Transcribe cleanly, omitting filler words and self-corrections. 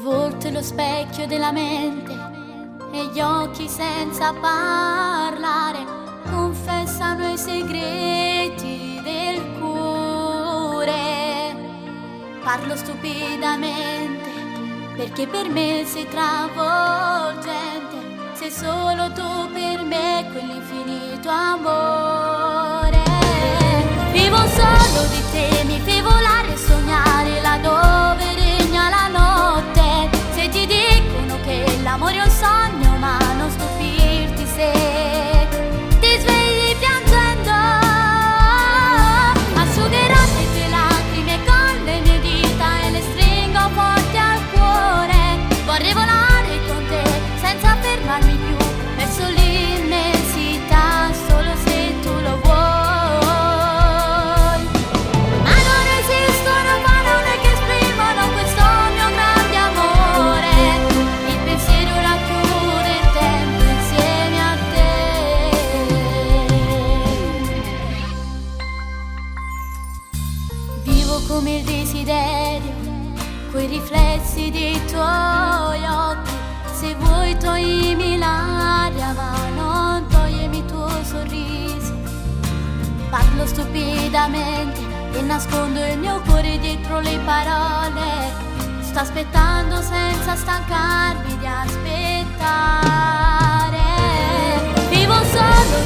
volto è lo specchio della mente e gli occhi senza parlare confessano i segreti del cuore. Parlo stupidamente perché per me sei travolgente, sei solo tu per me quell'infinito amore. Vivo solo di te, mi fai volare e sognare laddove regna la notte. Se ti dicono che l'amore è un sogno, ma non stupirti se ti svegli piangendo. Asciugherò le tue lacrime con le mie dita e le stringo forte al cuore. Vorrei volare con te senza fermarmi più verso l'immensità, solo se tu lo vuoi. Ma non esistono parole che esprimono questo mio grande amore. Il pensiero racchiude il tempo insieme a te. Vivo come il desiderio, quei riflessi dei tuoi occhi. Se vuoi toglimi l'aria, ma non toglimi il tuo sorriso. Parlo stupidamente e nascondo il mio cuore dietro le parole. Sto aspettando senza stancarmi di aspettare. Vivo solo